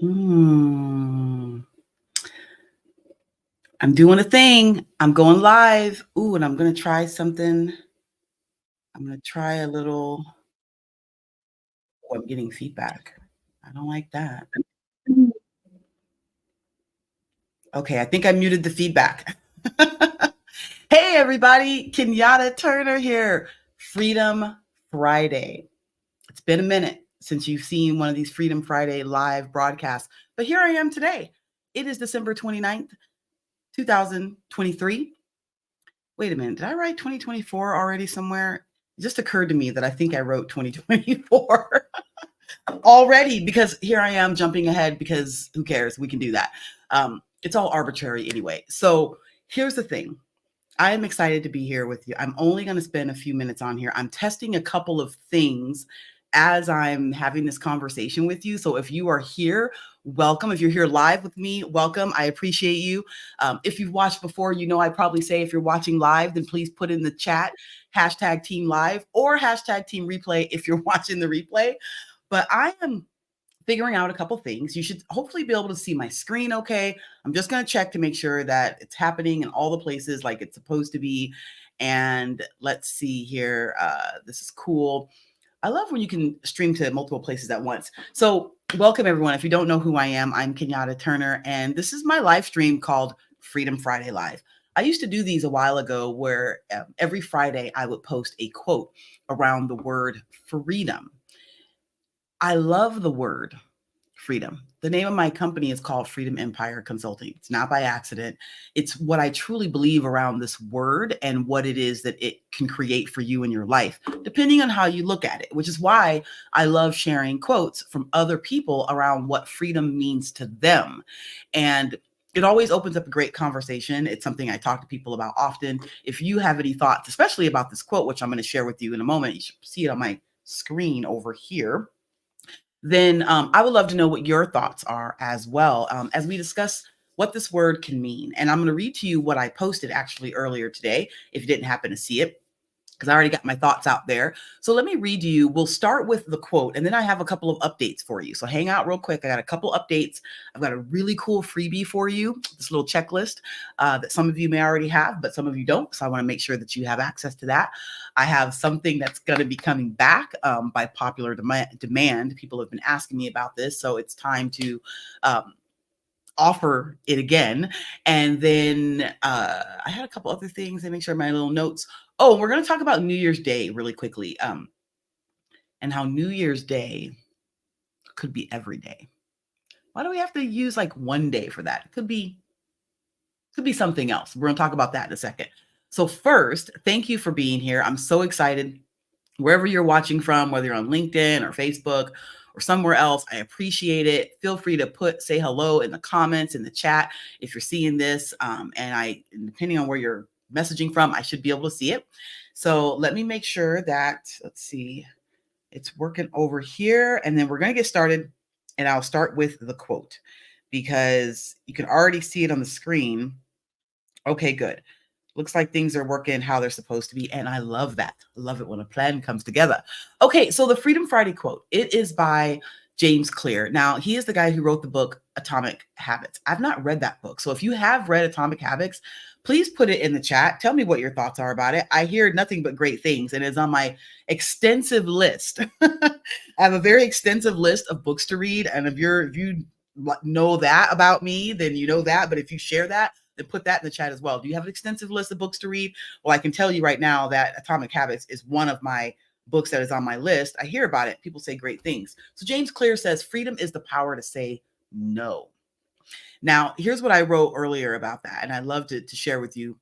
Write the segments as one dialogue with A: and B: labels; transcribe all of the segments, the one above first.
A: Mm, I'm doing a thing. I'm going live. Ooh, and I'm going to try something. I'm going to try a little. Oh, I'm getting feedback. I don't like that. Okay, I think I muted the feedback. Hey, everybody. Kenyatta Turner here. Freedom Friday. It's been a minute since you've seen one of these Freedom Friday live broadcasts, but here I am today. It is December 29th, 2023. Wait a minute, did I write 2024 already somewhere? It just occurred to me that I think I wrote 2024 already because here I am jumping ahead because who cares? We can do that. It's all arbitrary anyway. So here's the thing. I am excited to be here with you. I'm only going to spend a few minutes on here. I'm testing a couple of things as I'm having this conversation with you. So if you are here, welcome. If you're here live with me, welcome. I appreciate you. If you've watched before, you know I probably say if you're watching live, then please put in the chat hashtag team live or hashtag team replay if you're watching the replay. But I am figuring out a couple things. You should hopefully be able to see my screen okay. I'm just going to check to make sure that it's happening in all the places like it's supposed to be. And let's see here. This is cool. I love when you can stream to multiple places at once. So welcome everyone. If you don't know who I am, I'm Kenyatta Turner, and this is my live stream called Freedom Friday Live. I used to do these a while ago where every Friday I would post a quote around the word freedom. I love the word freedom. The name of my company is called Freedom Empire Consulting. It's not by accident. It's what I truly believe around this word and what it is that it can create for you in your life, depending on how you look at it, which is why I love sharing quotes from other people around what freedom means to them. And it always opens up a great conversation. It's something I talk to people about often. If you have any thoughts, especially about this quote, which I'm going to share with you in a moment, you should see it on my screen over here, then I would love to know what your thoughts are as well as we discuss what this word can mean. And I'm going to read to you what I posted actually earlier today, if you didn't happen to see it, because I already got my thoughts out there. So let me read to you. We'll start with the quote, and then I have a couple of updates for you. So hang out real quick. I got a couple updates. I've got a really cool freebie for you, this little checklist that some of you may already have, but some of you don't. So I want to make sure that you have access to that. I have something that's going to be coming back by popular demand. People have been asking me about this, so it's time to offer it again. And then I had a couple other things. Let me make sure my little notes. Oh, we're going to talk about New Year's Day really quickly, and how New Year's Day could be every day. Why do we have to use like one day for that? It could be something else. We're going to talk about that in a second. So first, thank you for being here. I'm so excited. Wherever you're watching from, whether you're on LinkedIn or Facebook or somewhere else, I appreciate it. Feel free to say hello in the comments, in the chat, if you're seeing this. And depending on where you're messaging from, I should be able to see it. So let me make sure that, let's see, it's working over here. And then we're going to get started. And I'll start with the quote because you can already see it on the screen. Okay, good. Looks like things are working how they're supposed to be. And I love that. I love it when a plan comes together. Okay, so the Freedom Friday quote, it is by James Clear. Now, he is the guy who wrote the book Atomic Habits. I've not read that book. So if you have read Atomic Habits, please put it in the chat. Tell me what your thoughts are about it. I hear nothing but great things, and it's on my extensive list. I have a very extensive list of books to read. And if you know that about me, then you know that. But if you share that, then put that in the chat as well. Do you have an extensive list of books to read? Well, I can tell you right now that Atomic Habits is one of my books that is on my list. I hear about it. People say great things. So James Clear says, freedom is the power to say no. Now, here's what I wrote earlier about that, and I'd love to share with you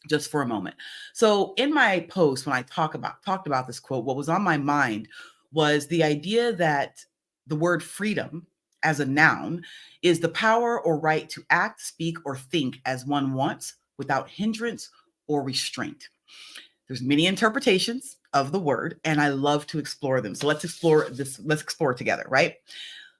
A: just for a moment. So in my post, when I talked about this quote, what was on my mind was the idea that the word freedom as a noun is the power or right to act, speak, or think as one wants without hindrance or restraint. There's many interpretations of the word, and I love to explore them. So let's explore this. Let's explore together, right?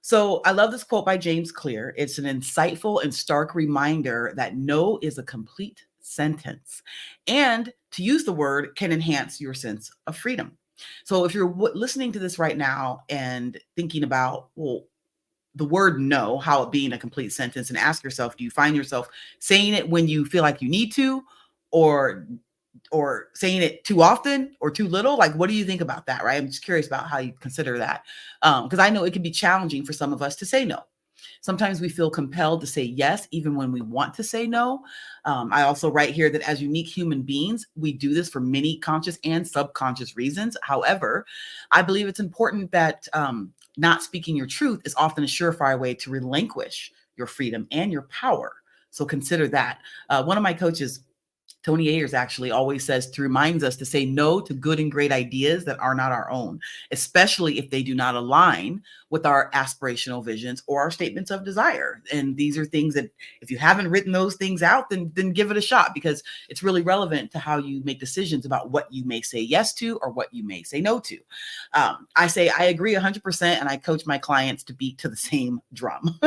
A: So I love this quote by James Clear. It's an insightful and stark reminder that no is a complete sentence. And to use the word can enhance your sense of freedom. So if you're listening to this right now and thinking about, well, the word no, how it being a complete sentence, and ask yourself, do you find yourself saying it when you feel like you need to, or saying it too often or too little? Like, what do you think about that? Right. I'm just curious about how you consider that. Because I know it can be challenging for some of us to say no. Sometimes we feel compelled to say yes, even when we want to say no. I also write here that as unique human beings, we do this for many conscious and subconscious reasons. However, I believe it's important that not speaking your truth is often a surefire way to relinquish your freedom and your power. So consider that. One of my coaches, Tony Ayers, actually always says to reminds us to say no to good and great ideas that are not our own, especially if they do not align with our aspirational visions or our statements of desire. And these are things that if you haven't written those things out, then give it a shot, because it's really relevant to how you make decisions about what you may say yes to or what you may say no to. I say I agree 100%, and I coach my clients to beat to the same drum.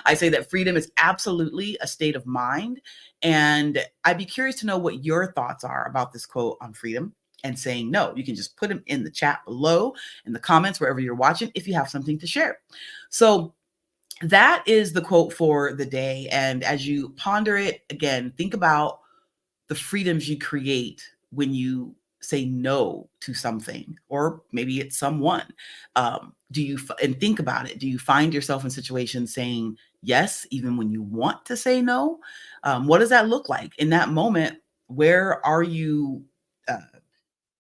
A: I say that freedom is absolutely a state of mind, and I'd be curious to know what your thoughts are about this quote on freedom and saying no. You can just put them in the chat below, in the comments, wherever you're watching, if you have something to share. So that is the quote for the day. And as you ponder it, again, think about the freedoms you create when you say no to something, or maybe it's someone. And think about it. Do you find yourself in situations saying yes, even when you want to say no? What does that look like in that moment? Where are you? Uh,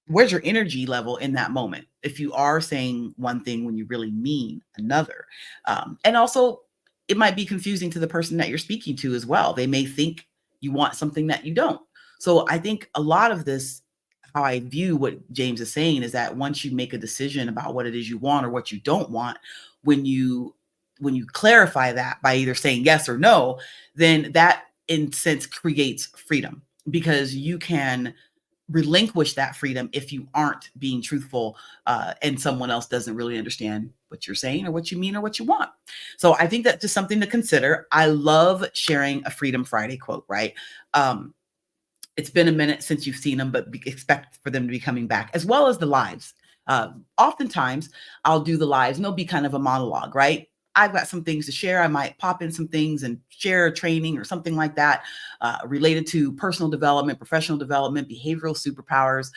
A: where's your energy level in that moment? If you are saying one thing when you really mean another. And also, it might be confusing to the person that you're speaking to as well. They may think you want something that you don't. So I think a lot of this, how I view what James is saying, is that once you make a decision about what it is you want or what you don't want, when you clarify that by either saying yes or no, then that in sense creates freedom, because you can relinquish that freedom if you aren't being truthful, and someone else doesn't really understand what you're saying or what you mean or what you want. So I think that's just something to consider. I love sharing a Freedom Friday quote, right? It's been a minute since you've seen them, but expect for them to be coming back, as well as the lives. Oftentimes, I'll do the lives, and they'll be kind of a monologue, right? I've got some things to share. I might pop in some things and share a training or something like that, related to personal development, professional development, behavioral superpowers,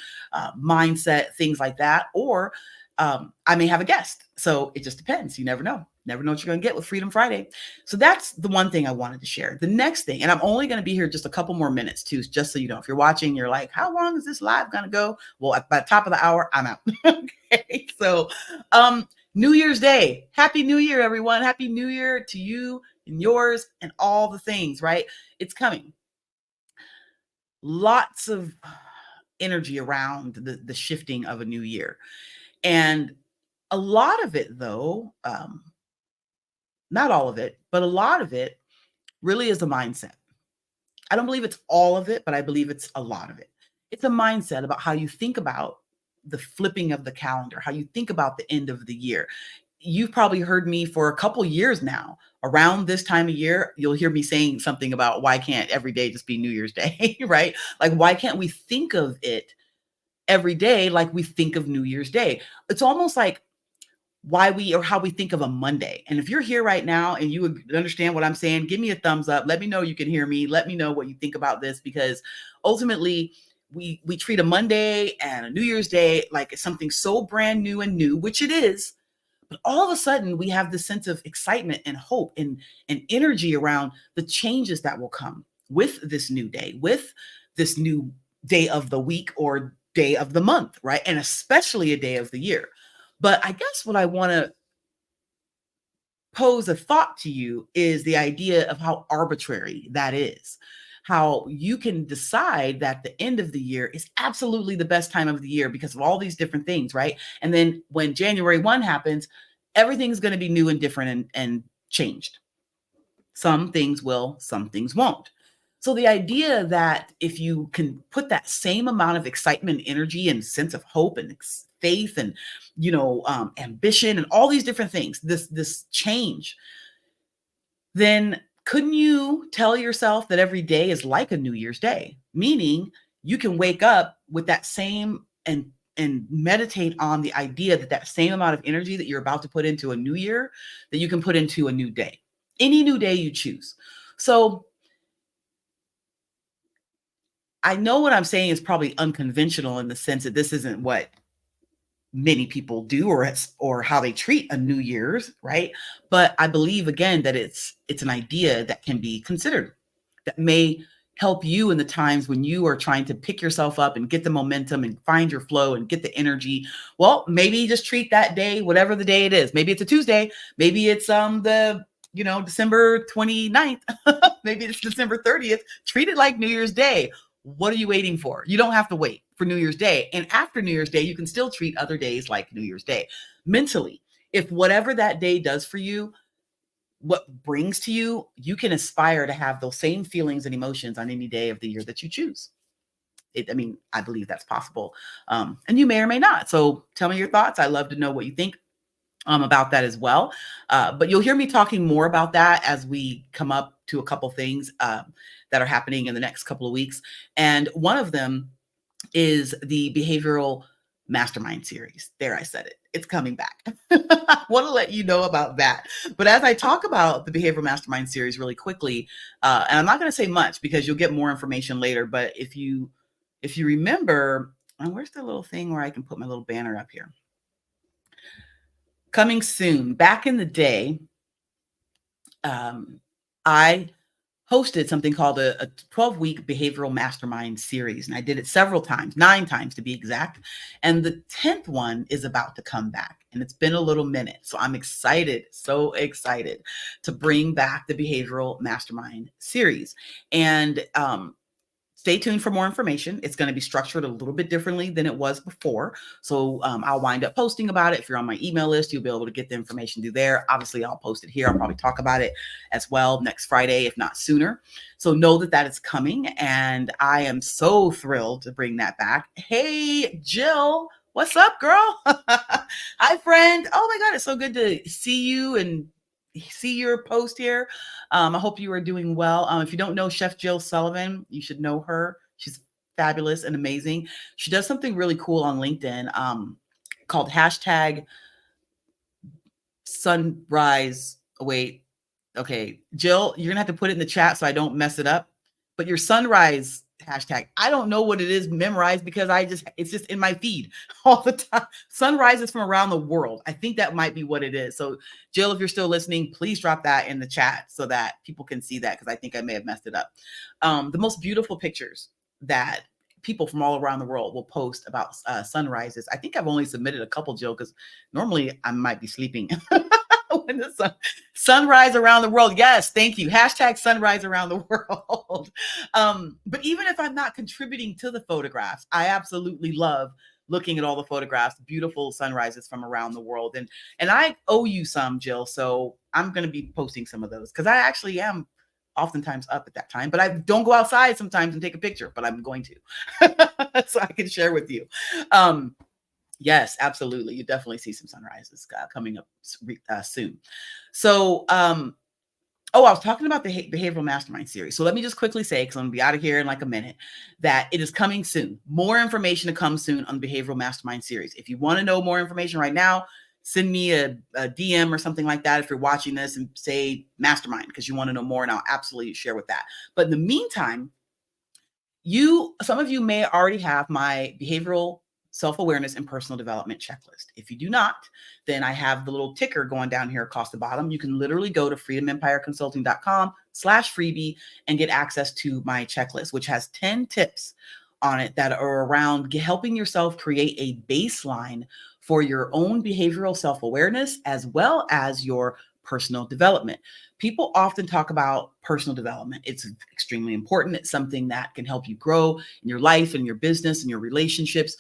A: mindset, things like that. Or I may have a guest. So it just depends. You never know. Never know what you're going to get with Freedom Friday. So that's the one thing I wanted to share. The next thing, and I'm only going to be here just a couple more minutes too, just so you know, if you're watching, you're like, how long is this live going to go? Well, by the top of the hour, I'm out. Okay. So, New Year's Day. Happy New Year, everyone. Happy New Year to you and yours and all the things, right? It's coming. Lots of energy around the shifting of a new year. And a lot of it, though, not all of it, but a lot of it really is a mindset. I don't believe it's all of it, but I believe it's a lot of it. It's a mindset about how you think about the flipping of the calendar, how you think about the end of the year. You've probably heard me for a couple years now. Around this time of year, you'll hear me saying something about why can't every day just be New Year's Day, right? Like, why can't we think of it every day like we think of New Year's Day? It's almost like why we or how we think of a Monday. And if you're here right now and you would understand what I'm saying, give me a thumbs up. Let me know you can hear me. Let me know what you think about this, because ultimately we treat a Monday and a New Year's Day like it's something so brand new and new, which it is. But all of a sudden we have this sense of excitement and hope and energy around the changes that will come with this new day, with this new day of the week or day of the month, right? And especially a day of the year. But I guess what I want to pose a thought to you is the idea of how arbitrary that is. How you can decide that the end of the year is absolutely the best time of the year because of all these different things, right? And then when January 1 happens, everything's going to be new and different and changed. Some things will, some things won't. So the idea that if you can put that same amount of excitement, energy, and sense of hope and faith and ambition and all these different things, this change, then couldn't you tell yourself that every day is like a New Year's Day? Meaning you can wake up with that same and and meditate on the idea that that same amount of energy that you're about to put into a new year, that you can put into a new day, any new day you choose. So I know what I'm saying is probably unconventional in the sense that this isn't what many people do, or how they treat a New Year's, right? But I believe again that it's an idea that can be considered, that may help you in the times when you are trying to pick yourself up and get the momentum and find your flow and get the energy. Well, maybe just treat that day, whatever the day it is. Maybe it's a Tuesday, maybe it's the December 29th, maybe it's December 30th. Treat it like New Year's Day. What are you waiting for? You don't have to wait for New Year's Day. And after New Year's Day, you can still treat other days like New Year's Day. Mentally, if whatever that day does for you, what brings to you, you can aspire to have those same feelings and emotions on any day of the year that you choose. I believe that's possible. And you may or may not. So tell me your thoughts. I love to know what you think about that as well. But you'll hear me talking more about that as we come up to a couple things that are happening in the next couple of weeks. And one of them is the behavioral mastermind series. There, I said it. It's coming back. I want to let you know about that. But as I talk about the behavioral mastermind series really quickly, and I'm not going to say much because you'll get more information later. But if you remember, where's the little thing where I can put my little banner up here? Coming soon. Back in the day, I hosted something called a 12-week behavioral mastermind series. And I did it several times, 9 times to be exact. And the 10th one is about to come back. And it's been a little minute. So I'm excited, so excited to bring back the behavioral mastermind series. And stay tuned for more information. It's going to be structured a little bit differently than it was before. So I'll wind up posting about it. If you're on my email list, you'll be able to get the information through there. Obviously, I'll post it here. I'll probably talk about it as well next Friday, if not sooner. So know that that is coming. And I am so thrilled to bring that back. Hey, Jill, what's up, girl? Hi, friend. Oh my God, it's so good to see you and see your post here. I hope you are doing well. If you don't know Chef Jill Sullivan, you should know her. She's fabulous and amazing. She does something really cool on LinkedIn called hashtag sunrise. Wait, okay, Jill, you're gonna have to put it in the chat so I don't mess it up. But your sunrise hashtag, I don't know what it is memorized because it's just in my feed all the time. Sunrises from around the world. I think that might be what it is. So Jill, if you're still listening, please drop that in the chat so that people can see that, because I think I may have messed it up. The most beautiful pictures that people from all around the world will post about sunrises. I think I've only submitted a couple, Jill, because normally I might be sleeping. When the sunrise around the world. Yes, thank you. Hashtag sunrise around the world. But even if I'm not contributing to the photographs, I absolutely love looking at all the photographs, beautiful sunrises from around the world. And I owe you some, Jill. So I'm going to be posting some of those because I actually am oftentimes up at that time, but I don't go outside sometimes and take a picture, but I'm going to, so I can share with you. Yes, absolutely. You definitely see some sunrises coming up soon. So, I was talking about the behavioral mastermind series. So let me just quickly say, because I'm going to be out of here in like a minute, that it is coming soon. More information to come soon on the behavioral mastermind series. If you want to know more information right now, send me a DM or something like that if you're watching this and say mastermind because you want to know more, and I'll absolutely share with that. But in the meantime, some of you may already have my behavioral self-awareness and personal development checklist. If you do not, then I have the little ticker going down here across the bottom. You can literally go to freedomempireconsulting.com/freebie and get access to my checklist, which has 10 tips on it that are around helping yourself create a baseline for your own behavioral self-awareness as well as your personal development. People often talk about personal development. It's extremely important. It's something that can help you grow in your life and your business and your relationships.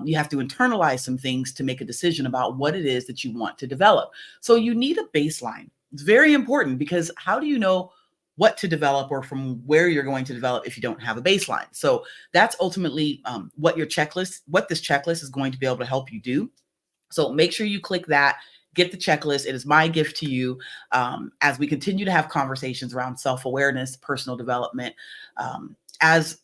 A: You have to internalize some things to make a decision about what it is that you want to develop. So you need a baseline. It's very important because how do you know what to develop or from where you're going to develop if you don't have a baseline? So that's ultimately what this checklist is going to be able to help you do. So make sure you click that. Get the checklist. It is my gift to you as we continue to have conversations around self-awareness, personal development. As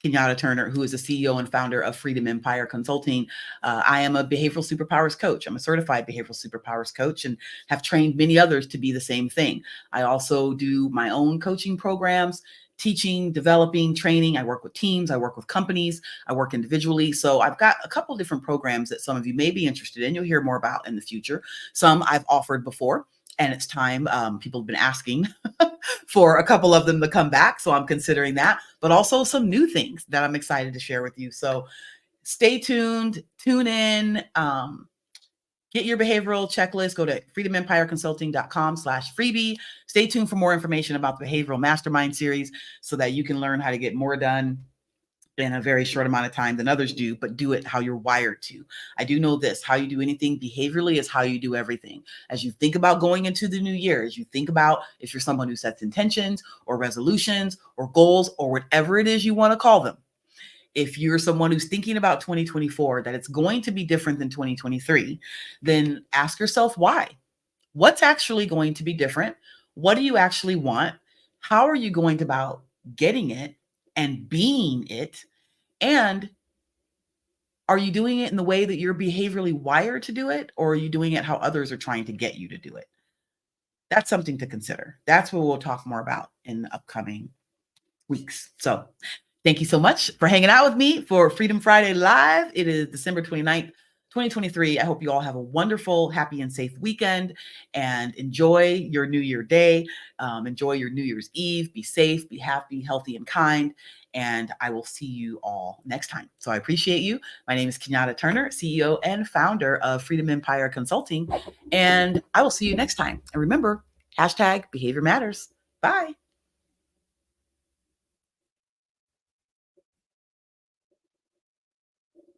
A: Kenyatta Turner, who is the CEO and founder of Freedom Empire Consulting. I am a behavioral superpowers coach. I'm a certified behavioral superpowers coach and have trained many others to be the same thing. I also do my own coaching programs, teaching, developing, training. I work with teams, I work with companies, I work individually. So I've got a couple different programs that some of you may be interested in. You'll hear more about in the future. Some I've offered before, and it's time. People have been asking for a couple of them to come back. So I'm considering that, but also some new things that I'm excited to share with you. So stay tuned, tune in, get your behavioral checklist. Go to freedomempireconsulting.com/freebie. Stay tuned for more information about the Behavioral Mastermind series so that you can learn how to get more done in a very short amount of time than others do, but do it how you're wired to. I do know this: how you do anything behaviorally is how you do everything. As you think about going into the new year, as you think about if you're someone who sets intentions or resolutions or goals or whatever it is you want to call them, if you're someone who's thinking about 2024, that it's going to be different than 2023, then ask yourself why. What's actually going to be different? What do you actually want? How are you going about getting it and being it? And are you doing it in the way that you're behaviorally wired to do it, or are you doing it how others are trying to get you to do it? That's something to consider. That's what we'll talk more about in the upcoming weeks. So thank you so much for hanging out with me for Freedom Friday Live. It is December 29th, 2023. I hope you all have a wonderful, happy, and safe weekend and enjoy your New Year day. Enjoy your New Year's Eve. Be safe, be happy, healthy, and kind. And I will see you all next time. So I appreciate you. My name is Kenyatta Turner, CEO and founder of Freedom Empire Consulting. And I will see you next time. And remember, hashtag behavior matters. Bye.